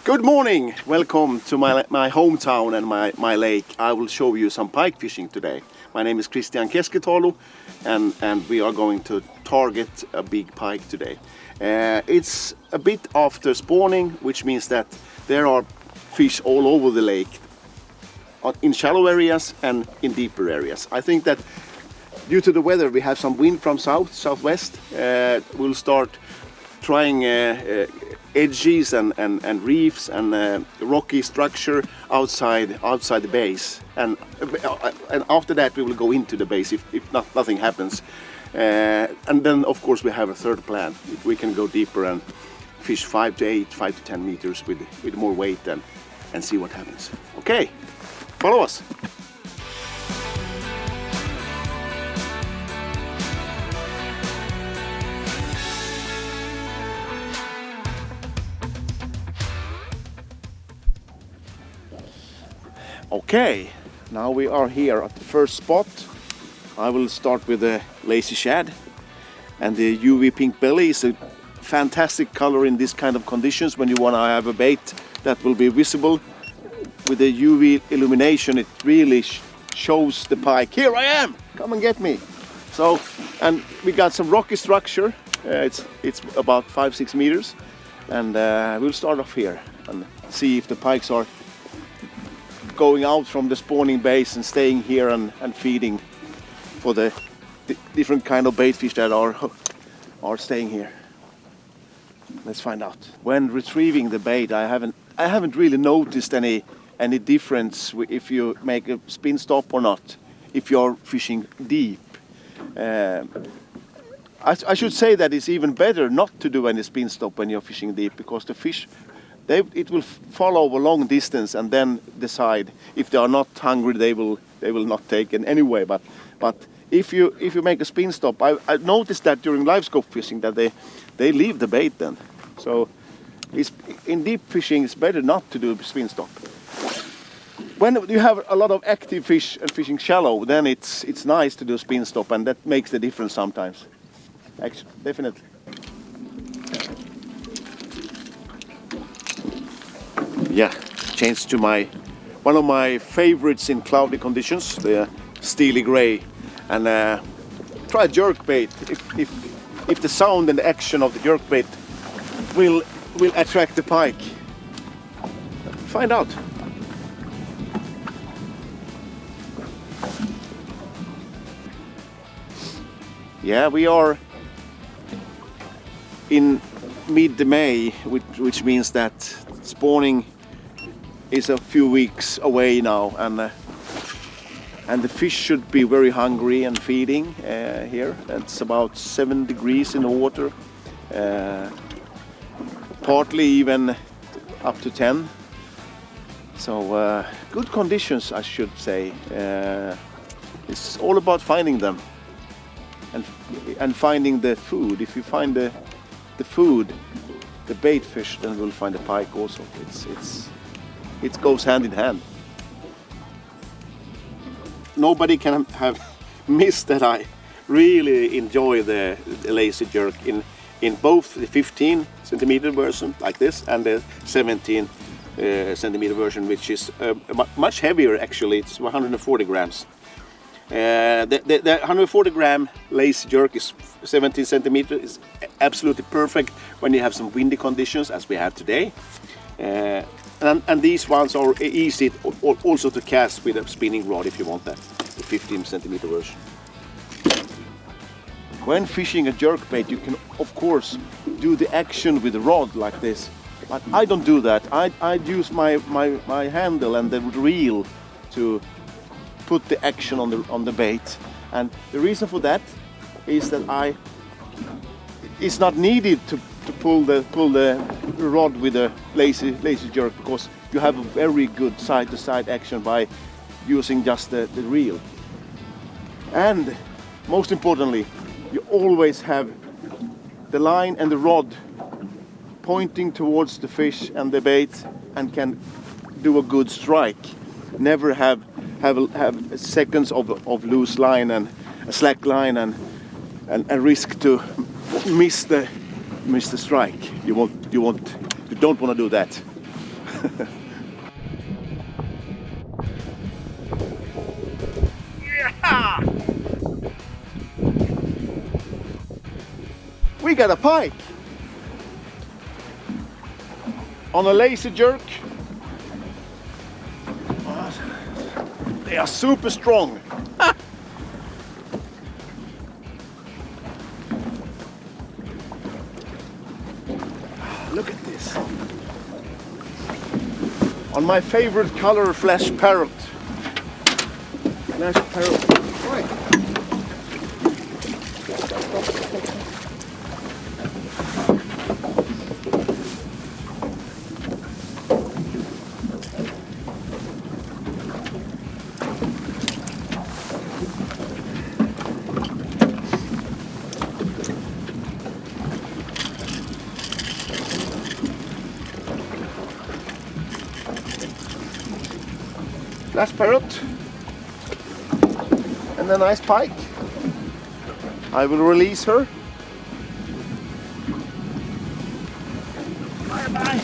Good morning! Welcome to my hometown and my lake. I will show you some pike fishing today. My name is Kristian Keskitalo and we are going to target a big pike today. It's a bit after spawning, which means that there are fish all over the lake, in shallow areas and in deeper areas. I think that due to the weather we have some wind from southwest. We'll start trying edges and reefs and rocky structure outside the base, and after that we will go into the base if nothing happens, and then of course we have a third plan. We can go deeper and fish 5 to 10 meters with more weight and see what happens. Okay, follow us. Okay, now we are here at the first spot. I will start with the lazy shad, and the UV pink belly is a fantastic color in this kind of conditions when you want to have a bait that will be visible. With the UV illumination it really shows the pike. Here I am! Come and get me! So, and we got some rocky structure. It's about 5-6 meters, and we'll start off here and see if the pikes are going out from the spawning base and staying here and feeding for the different kind of bait fish that are staying here. Let's find out. When retrieving the bait, I haven't really noticed any difference if you make a spin stop or not, if you're fishing deep. I should say that it's even better not to do any spin stop when you're fishing deep, because the fish, it will follow a long distance and then decide. If they are not hungry, they will not take it anyway. But if you make a spin stop, I noticed that during live scope fishing that they leave the bait then. So in deep fishing it's better not to do a spin stop. When you have a lot of active fish and fishing shallow, then it's nice to do a spin stop, and that makes the difference sometimes. Actually, definitely. Yeah, change to one of my favorites in cloudy conditions, the steely gray, and try jerkbait. If the sound and the action of the jerkbait will attract the pike. Find out. Yeah, we are in mid-May, which means that spawning is a few weeks away now, and the fish should be very hungry and feeding here. It's about 7 degrees in the water, partly even up to 10. So good conditions, I should say. It's all about finding them and finding the food. If you find the food, the bait fish, then we'll find the pike also. It goes hand in hand. Nobody can have missed that I really enjoy the lazy jerk in both the 15 centimeter version like this and the 17 centimeter version, which is much heavier actually. It's 140 grams. The 140 gram lazy jerk is 17 centimeter is absolutely perfect when you have some windy conditions as we have today. And these ones are easy also to cast with a spinning rod if you want that, the 15 centimeter version. When fishing a jerkbait, you can of course do the action with the rod like this, but I don't do that. I use my handle and the reel to put the action on the bait, and the reason for that is that it's not needed to pull the rod with a lazy jerk, because you have a very good side-to-side action by using just the reel. And most importantly, you always have the line and the rod pointing towards the fish and the bait and can do a good strike. Never have seconds of loose line and a slack line and risk to miss the strike. You don't want to do that. Yeah! We got a pike on a lazy jerk. They are super strong. Look at this. On my favorite color, flash parrot. Flash parrot. Right. Flash parrot and a nice pike. I will release her. Bye bye.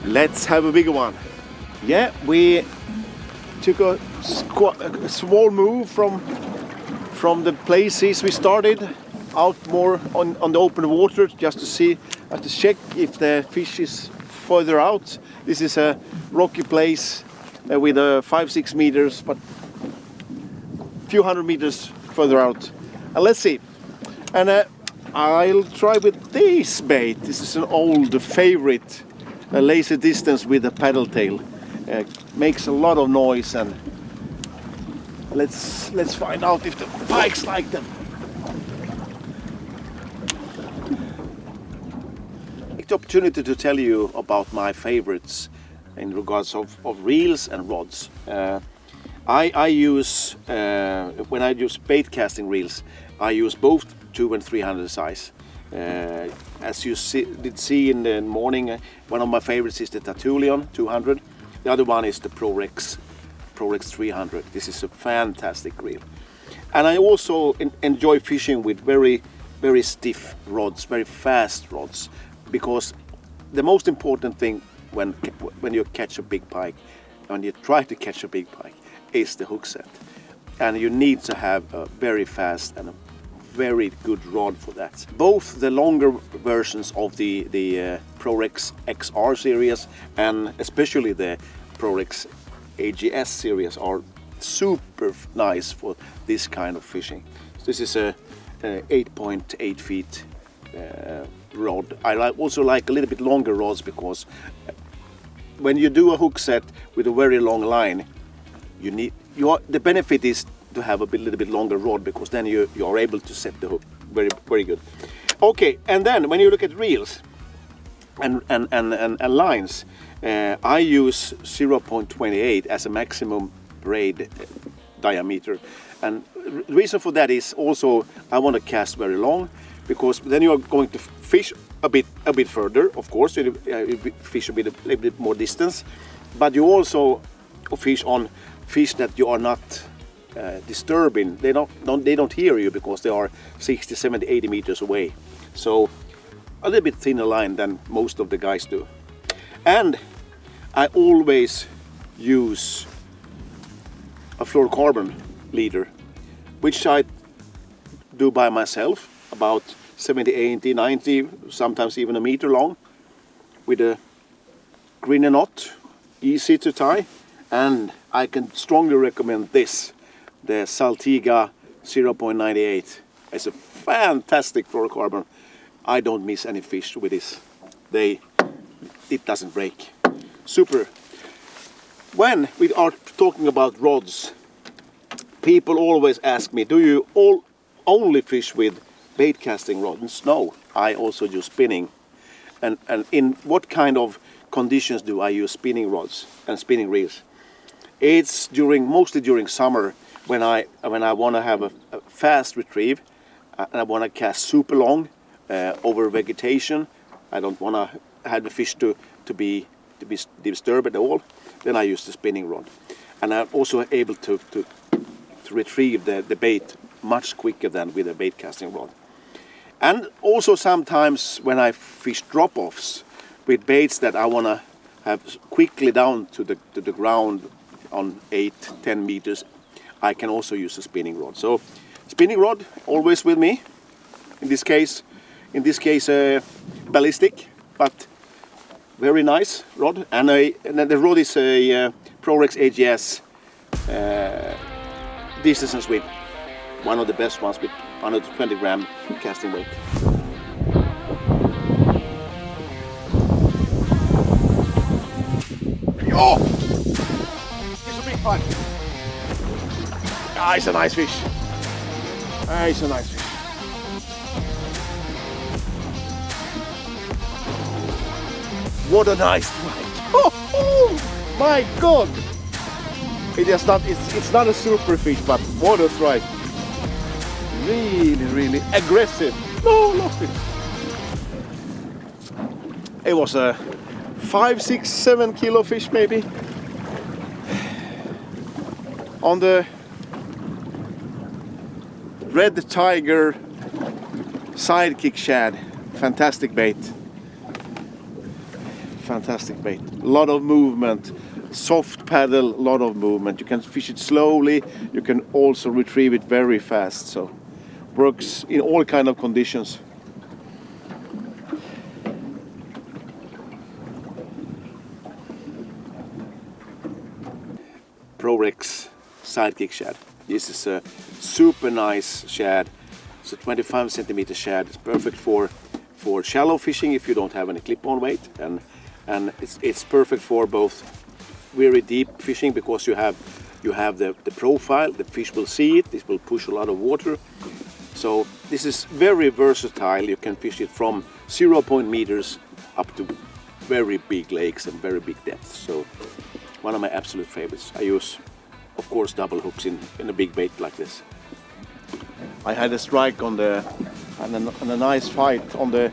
Let's have a bigger one. Yeah, we took a small move from the places we started out more on the open water, just to see, to check if the fish is further out. This is a rocky place with 5-6 meters, but a few hundred meters further out. And let's see. And I'll try with this bait. This is an old favorite, a lazy distance with a paddle tail. Makes a lot of noise, and let's find out if the pikes like them. The opportunity to tell you about my favorites in regards of reels and rods. I use when I use bait casting reels, I use both 200 and 300 size. As you did see in the morning, one of my favorites is the Tertullian 200. The other one is the ProRex 300. This is a fantastic reel, and I also enjoy fishing with very stiff rods, very fast rods. Because the most important thing when you catch a big pike, when you try to catch a big pike, is the hook set. And you need to have a very fast and a very good rod for that. Both the longer versions of the ProRex XR series and especially the ProRex AGS series are super nice for this kind of fishing. So this is a 8.8 feet rod. I also like a little bit longer rods, because when you do a hook set with a very long line, the benefit is to have a little bit longer rod, because then you are able to set the hook very good. Okay, and then when you look at reels and lines, I use 0.28 as a maximum braid diameter, and the reason for that is also I want to cast very long, because then you are going to fish a bit further. Of course, you fish a little bit more distance, but you also fish on fish that you are not disturbing. They don't hear you, because they are 60, 70, 80 meters away. So a little bit thinner line than most of the guys do. And I always use a fluorocarbon leader, which I do by myself, about 70, 80, 90, sometimes even a meter long, with a green knot, easy to tie. And I can strongly recommend this, the Saltiga 0.98. It's a fantastic fluorocarbon. I don't miss any fish with this. It doesn't break. Super. When we are talking about rods, people always ask me, do you only fish with bait casting rods? No, I also use spinning. And in what kind of conditions do I use spinning rods and spinning reels? It's mostly during summer, when I want to have a fast retrieve, and I want to cast super long over vegetation. I don't want to have the fish to be disturbed at all. Then I use the spinning rod, and I'm also able to retrieve the bait much quicker than with a bait casting rod. And also sometimes when I fish drop-offs with baits that I want to have quickly down to the ground on 8-10 meters, I can also use a spinning rod. So spinning rod always with me. In this case ballistic, but very nice rod. And the rod is a ProRex AGS distance and swim. One of the best ones with 120 gram casting weight. Oh! It's a big pike. Ah, it's a nice fish. Ah, it's a nice fish. What a nice strike! Oh, my God! It's not a super fish, but what a strike! Really aggressive. No, lost it. It was a 5, 6, 7 kilo fish maybe. On the Red Tiger sidekick shad. Fantastic bait. Fantastic bait. A lot of movement. Soft paddle, a lot of movement. You can fish it slowly. You can also retrieve it very fast. So works in all kind of conditions. ProRex sidekick shad. This is a super nice shad. It's a 25 centimeter shad. It's perfect for shallow fishing if you don't have any clip-on weight, and it's perfect for both very deep fishing because you have the profile. The fish will see it. This will push a lot of water. So this is very versatile. You can fish it from 0 meters up to very big lakes and very big depths. So one of my absolute favorites. I use, of course, double hooks in a big bait like this. I had a strike on and a nice fight on the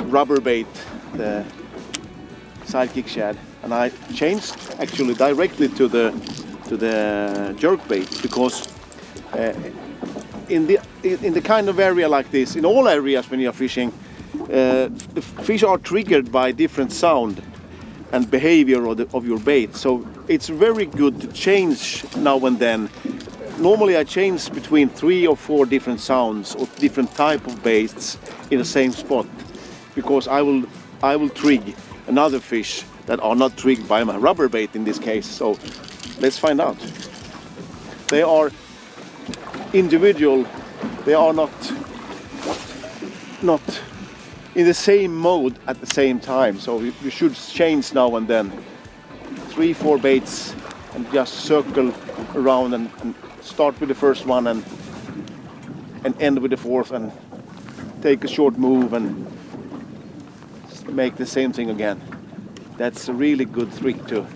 rubber bait, the sidekick shad, and I changed actually directly to the jerkbait because in the kind of area like this, in all areas when you're fishing, the fish are triggered by different sound and behavior of your bait. So it's very good to change now and then. Normally I change between 3 or 4 different sounds or different type of baits in the same spot because I will trig another fish that are not trigged by my rubber bait in this case. So let's find out. They are individual. They are not in the same mode at the same time. So you should change now and then. 3-4 baits and just circle around and start with the first one and end with the fourth and take a short move and make the same thing again. That's a really good trick to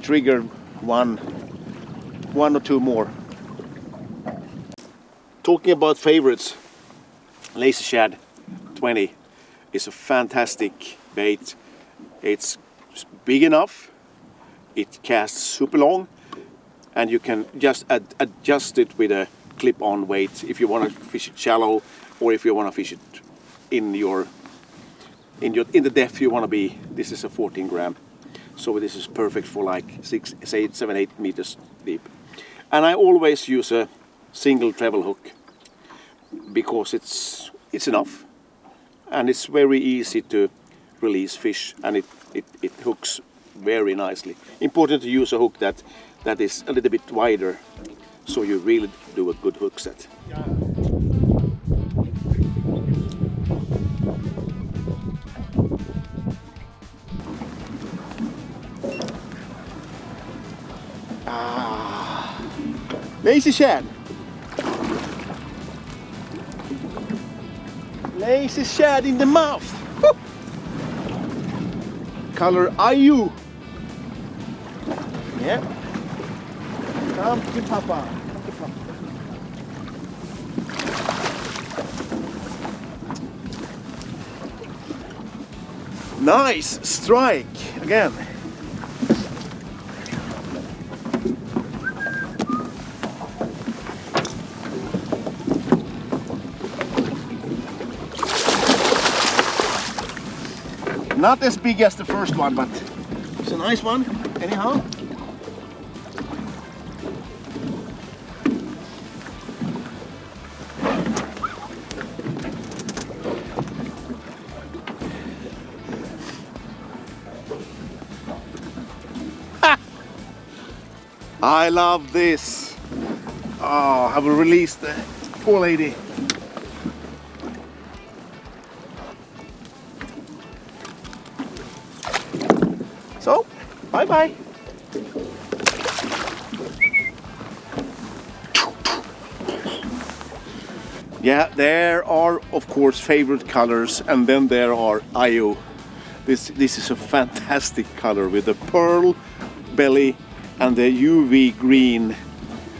trigger one or two more. Talking about favorites, Lazy Shad 20 is a fantastic bait. It's big enough, it casts super long, and you can just adjust it with a clip-on weight if you want to fish it shallow or if you want to fish it in the depth you want to be. This is a 14 gram, so this is perfect for like 6, 7, 8 meters deep. And I always use a single treble hook because it's enough and it's very easy to release fish, and it hooks very nicely. Important to use a hook that is a little bit wider, so you really do a good hook set. Lazy shad. Lazy shad in the mouth. Woo! Color IU. Yeah. Come to Papa. Come to Papa. Nice strike again. Not as big as the first one, but it's a nice one anyhow. I love this. Oh, I will release the poor lady. So, bye-bye. Yeah, there are of course favorite colors, and then there are IO. This is a fantastic color with the pearl belly and the UV green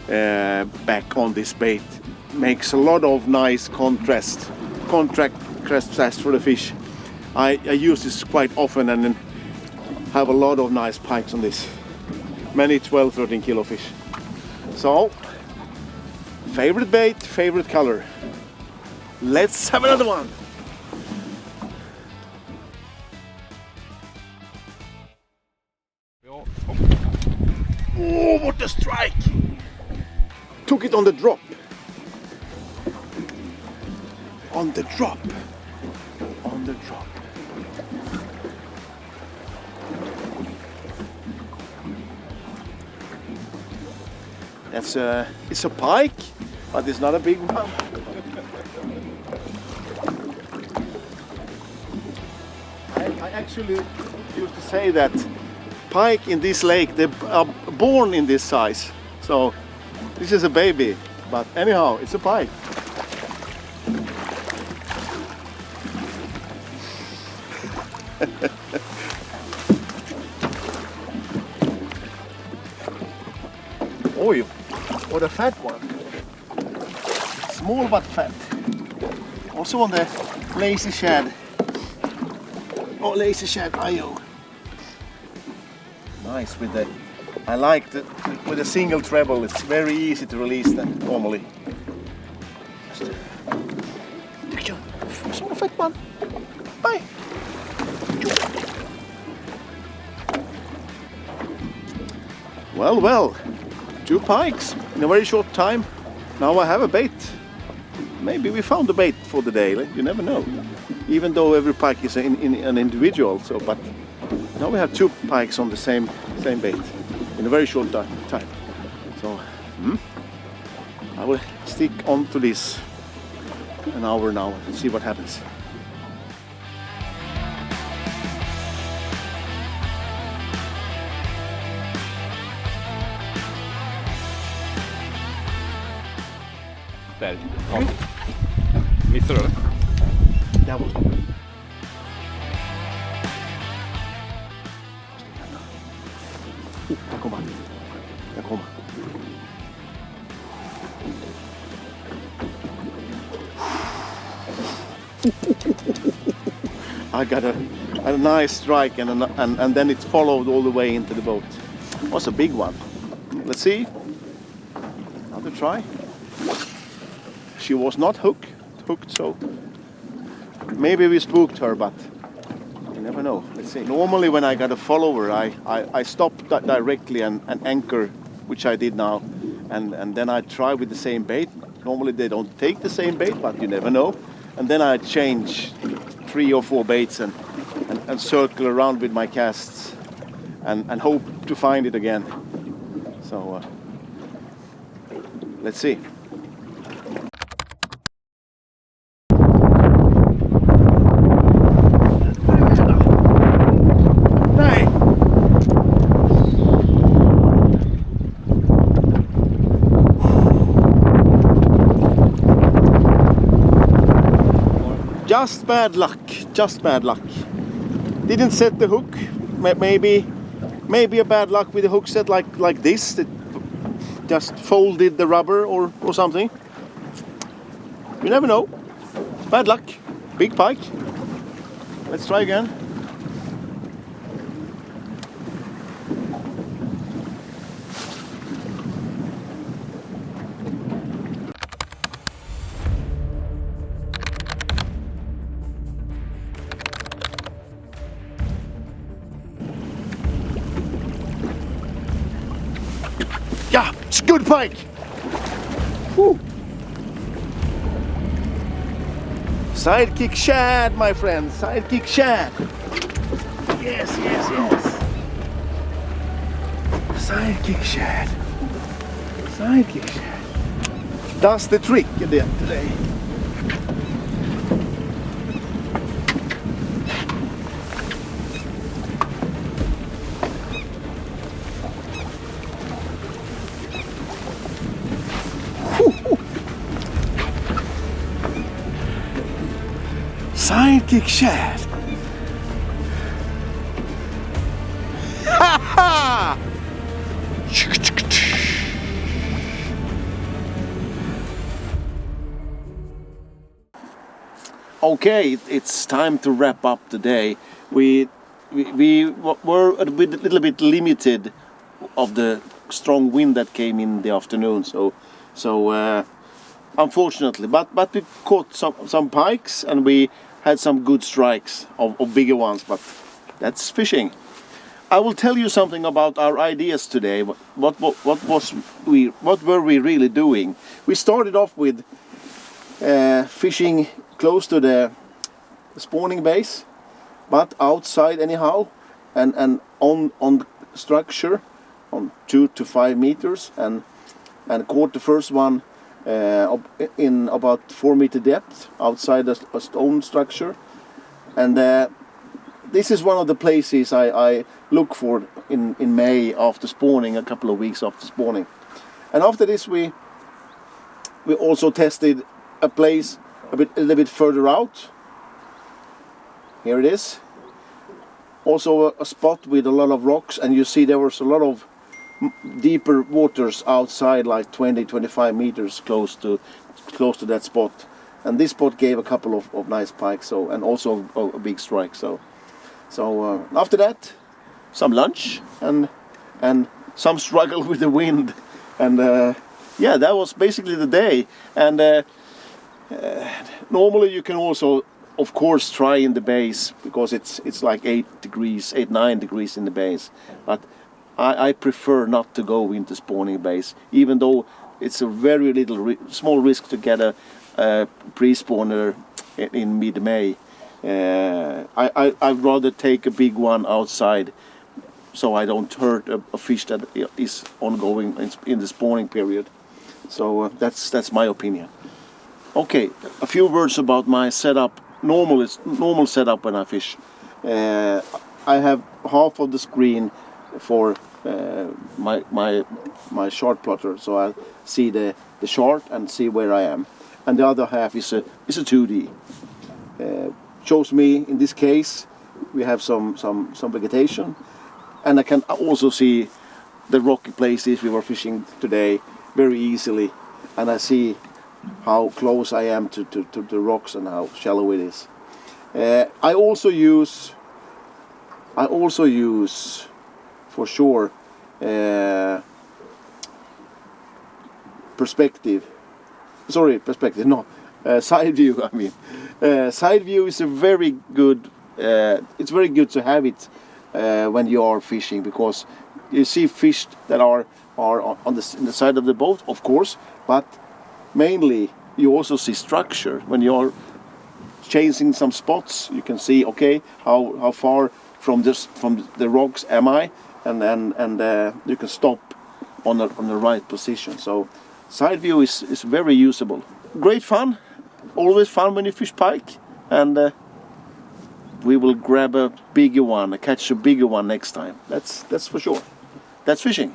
back on this bait. Makes a lot of nice contrast for the fish. I use this quite often and then have a lot of nice pikes on this. Many 12-13 kilo fish. So, favorite bait, favorite color. Let's have another one. Oh, what a strike! Took it on the drop. On the drop. On the drop. It's a pike, but it's not a big one. I actually used to say that pike in this lake, they are born in this size. So this is a baby, but anyhow, it's a pike. Oh, what a fat one. Small but fat. Also on the lazy shad. Oh, lazy shad IO. Nice with the, I like the, with a single treble, it's very easy to release them normally. Small fat one. Bye. Well, well, 2 pikes in a very short time. Now I have a bait. Maybe we found a bait for the day, you never know. Even though every pike is an individual, so, but now we have 2 pikes on the same bait in a very short time. So I will stick on to this an hour now and see what happens. Där. Ja. Missar du det? Där var där kommer han. Där kommer. I got a nice strike and then it followed all the way into the boat. It was a big one. Let's see. Another try. She was not hooked, so maybe we spooked her, but you never know. Let's see. Normally when I got a follower, I stop directly and anchor, which I did now, and then I try with the same bait. Normally they don't take the same bait, but you never know. And then I change 3 or 4 baits and circle around with my casts and hope to find it again. So let's see. Just bad luck, just bad luck. Didn't set the hook. Maybe a bad luck with the hook set like this. That just folded the rubber or something. You never know. Bad luck. Big pike. Let's try again. Yeah, it's a good pike. Woo. Sidekick shad, my friend. Sidekick shad. Yes, yes, yes. Sidekick shad. Sidekick shad. Does the trick today. Sidekick shad. Ha ha! Okay, it's time to wrap up the day. We were a little bit limited of the strong wind that came in the afternoon, so unfortunately, but we caught some pikes and we had some good strikes of bigger ones, but that's fishing. I will tell you something about our ideas today. What were we really doing? We started off with fishing close to the spawning base, but outside anyhow, and on structure on 2 to 5 meters, and caught the first one in about 4 meter depth outside a stone structure. And this is one of the places I look for in May after spawning, a couple of weeks after spawning. And after this we also tested a place a little bit further out. Here it is. Also a spot with a lot of rocks, and you see there was a lot of deeper waters outside, like 20-25 meters close to that spot. And this spot gave a couple of nice pikes, and also a big strike. So after that, some lunch and some struggle with the wind, and yeah, that was basically the day. And normally you can also, of course, try in the base, because it's like 8-9 degrees in the base, but I prefer not to go into spawning base, even though it's a very small risk to get a pre-spawner in mid-May. I'd rather take a big one outside, so I don't hurt a fish that is ongoing in the spawning period. So that's my opinion. Okay, a few words about my setup. Normal setup when I fish. I have half of the screen for my chart plotter, so I see the chart and see where I am, and the other half is a 2D. Shows me, in this case, we have some vegetation, and I can also see the rocky places we were fishing today very easily, and I see how close I am to the rocks and how shallow it is. I also use for sure side view. I mean, side view is a very good. It's very good to have it when you are fishing, because you see fish that are on the side of the boat, of course, but mainly you also see structure. When you're chasing some spots, you can see, okay, how far from the rocks am I, and you can stop on the right position. So side view is very usable. Great fun, always fun when you fish pike, and we will grab a bigger one, catch a bigger one next time. That's for sure. That's fishing.